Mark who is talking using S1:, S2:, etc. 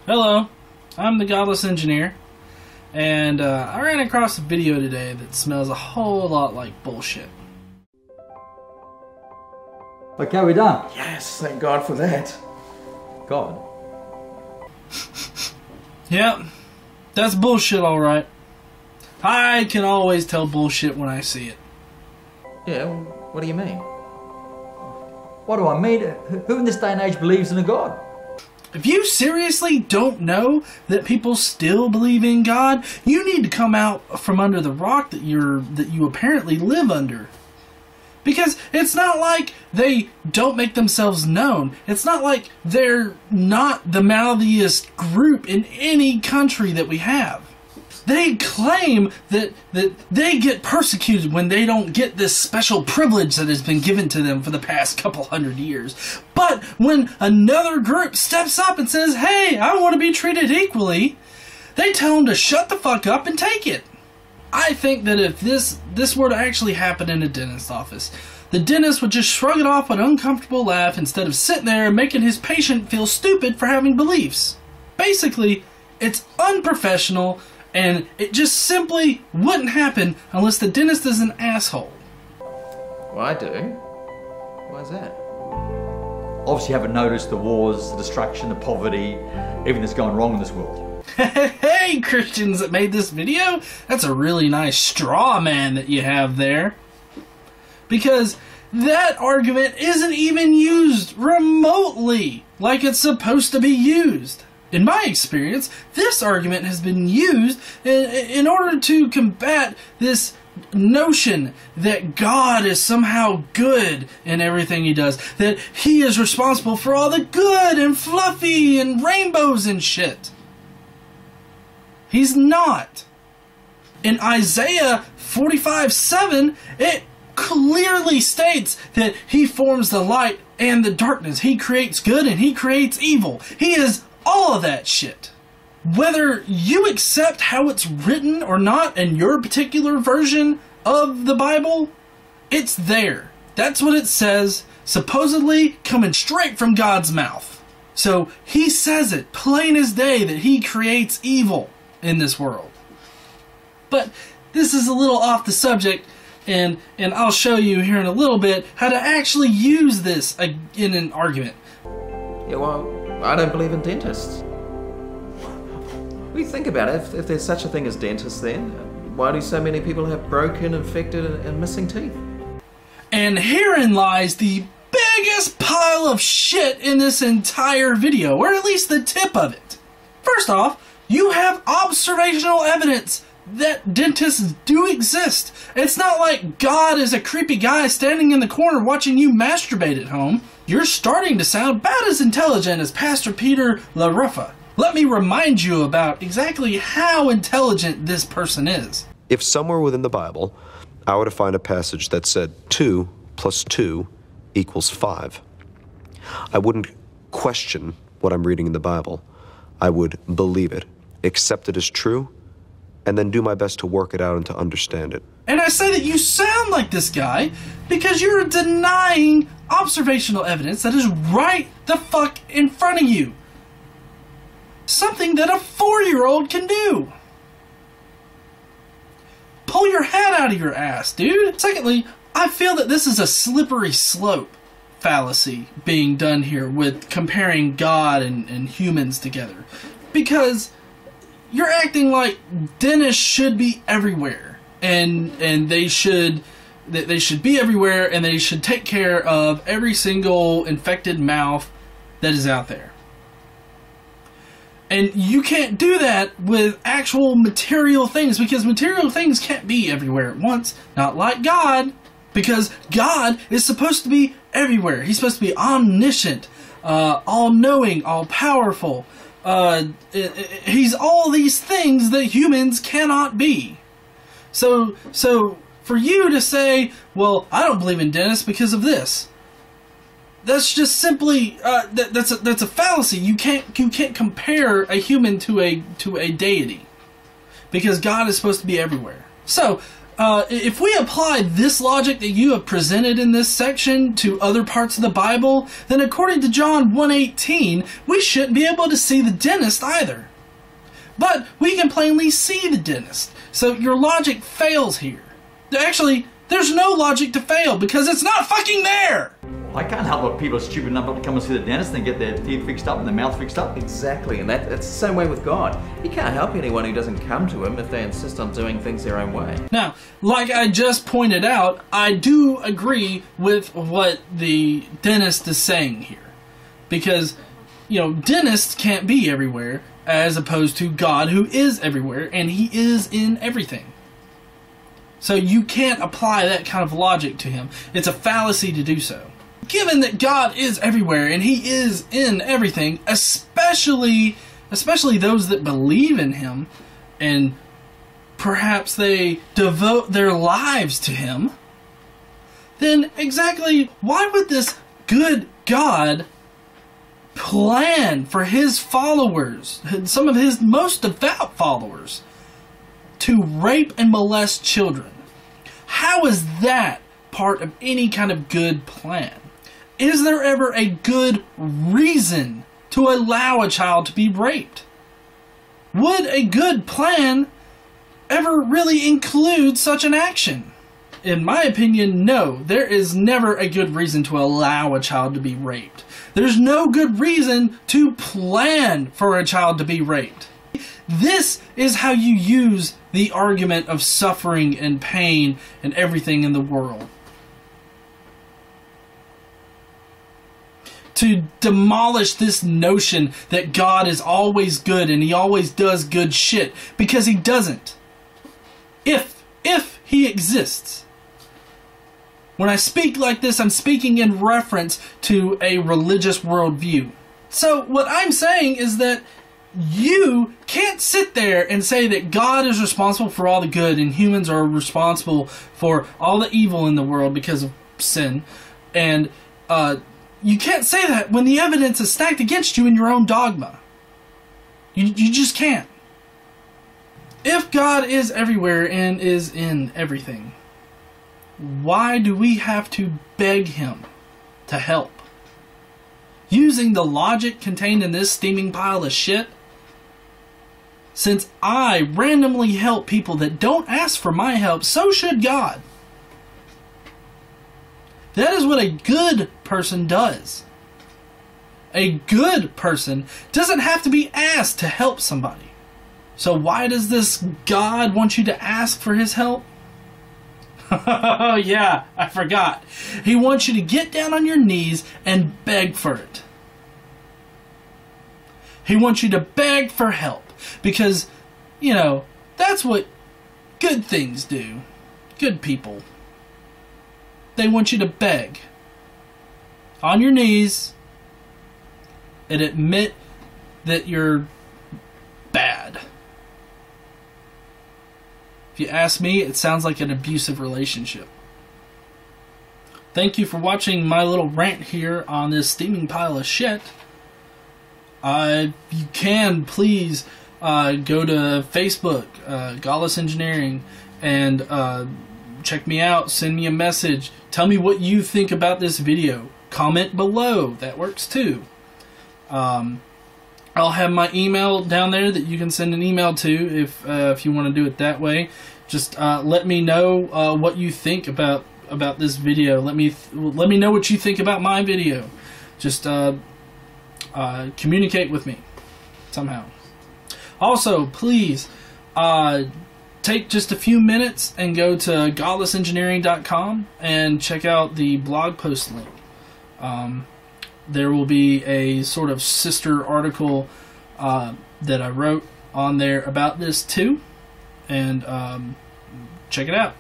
S1: Hello, I'm the Godless Engineer, and I ran across a video today that smells a whole lot like bullshit.
S2: Okay, we're done.
S3: Yes, thank God for that.
S2: God.
S1: Yep, that's bullshit alright. I can always tell bullshit when I see it.
S3: Yeah, what do you mean?
S2: What do I mean? Who in this day and age believes in a God?
S1: If you seriously don't know that people still believe in God, you need to come out from under the rock that you apparently live under. Because it's not like they don't make themselves known. It's not like they're not the mouthiest group in any country that we have. They claim that they get persecuted when they don't get this special privilege that has been given to them for the past couple hundred years. But when another group steps up and says, hey, I want to be treated equally, they tell them to shut the fuck up and take it. I think that if this were to actually happen in a dentist's office, the dentist would just shrug it off with an uncomfortable laugh instead of sitting there and making his patient feel stupid for having beliefs. Basically, it's unprofessional, and it just simply wouldn't happen unless the dentist is an asshole.
S3: Well, I do. Why is that?
S2: Obviously you haven't noticed the wars, the destruction, the poverty, everything that's going wrong in this world.
S1: Hey, Christians that made this video, that's a really nice straw man that you have there. Because that argument isn't even used remotely like it's supposed to be used. In my experience, this argument has been used in order to combat this notion that God is somehow good in everything he does. That he is responsible for all the good and fluffy and rainbows and shit. He's not. In Isaiah 45:7, it clearly states that he forms the light and the darkness. He creates good and he creates evil. He is all of that shit. Whether you accept how it's written or not in your particular version of the Bible, it's there. That's what it says, supposedly coming straight from God's mouth. So he says it plain as day that he creates evil in this world. But this is a little off the subject, and I'll show you here in a little bit how to actually use this in an argument.
S3: Yeah, well, I don't believe in dentists. We think about it, if there's such a thing as dentists then, why do so many people have broken, infected, and missing teeth?
S1: And herein lies the biggest pile of shit in this entire video, or at least the tip of it. First off, you have observational evidence that dentists do exist. It's not like God is a creepy guy standing in the corner watching you masturbate at home. You're starting to sound about as intelligent as Pastor Peter LaRuffa. Let me remind you about exactly how intelligent this person is.
S4: If somewhere within the Bible, I were to find a passage that said 2 plus 2 equals 5, I wouldn't question what I'm reading in the Bible. I would believe it, accept it as true, and then do my best to work it out and to understand it.
S1: And I say that you sound like this guy because you're denying observational evidence that is right the fuck in front of you. Something that a 4-year-old can do. Pull your head out of your ass, dude. Secondly, I feel that this is a slippery slope fallacy being done here with comparing God and humans together. Because you're acting like dentists should be everywhere, and they should be everywhere, and they should take care of every single infected mouth that is out there. And you can't do that with actual material things, because material things can't be everywhere at once. Not like God, because God is supposed to be everywhere. He's supposed to be omniscient, all-knowing, all-powerful. He's all these things that humans cannot be. So for you to say, well, I don't believe in dentists because of this, that's just simply that's a fallacy. You can't compare a human to a deity, because God is supposed to be everywhere. So if we apply this logic that you have presented in this section to other parts of the Bible, then according to John 1:18, we shouldn't be able to see the dentist either. But we can plainly see the dentist, so your logic fails here. Actually, there's no logic to fail because it's not fucking there!
S2: I can't help but people are stupid enough not to come and see the dentist and get their teeth fixed up and their mouth fixed up.
S3: Exactly, and that's the same way with God. He can't help anyone who doesn't come to him if they insist on doing things their own way.
S1: Now, like I just pointed out, I do agree with what the dentist is saying here. Because, you know, dentists can't be everywhere, as opposed to God, who is everywhere, and he is in everything. So you can't apply that kind of logic to him. It's a fallacy to do so. Given that God is everywhere and he is in everything, especially those that believe in him and perhaps they devote their lives to him, then exactly why would this good God plan for his followers, some of his most devout followers, to rape and molest children? How is that part of any kind of good plan? Is there ever a good reason to allow a child to be raped? Would a good plan ever really include such an action? In my opinion, no. There is never a good reason to allow a child to be raped. There's no good reason to plan for a child to be raped. This is how you use the argument of suffering and pain and everything in the world. To demolish this notion that God is always good and he always does good shit, because he doesn't. If he exists. When I speak like this, I'm speaking in reference to a religious worldview. So what I'm saying is that you can't sit there and say that God is responsible for all the good and humans are responsible for all the evil in the world because of sin. And you can't say that when the evidence is stacked against you in your own dogma. You just can't. If God is everywhere and is in everything, why do we have to beg him to help? Using the logic contained in this steaming pile of shit, since I randomly help people that don't ask for my help, so should God. That is what a good person does. A good person doesn't have to be asked to help somebody. So why does this God want you to ask for his help? Oh yeah, I forgot. He wants you to get down on your knees and beg for it. He wants you to beg for help. Because, you know, that's what good things do. Good people. They want you to beg. On your knees. And admit that you're bad. If you ask me, it sounds like an abusive relationship. Thank you for watching my little rant here on this steaming pile of shit. You can please go to Facebook, Godless Engineering, and check me out. Send me a message. Tell me what you think about this video. Comment below. That works too. I'll have my email down there that you can send an email to if you want to do it that way. Just let me know what you think about this video. Let me know what you think about my video. Just communicate with me somehow. Also, please take just a few minutes and go to godlessengineering.com and check out the blog post link. There will be a sort of sister article that I wrote on there about this too, and check it out.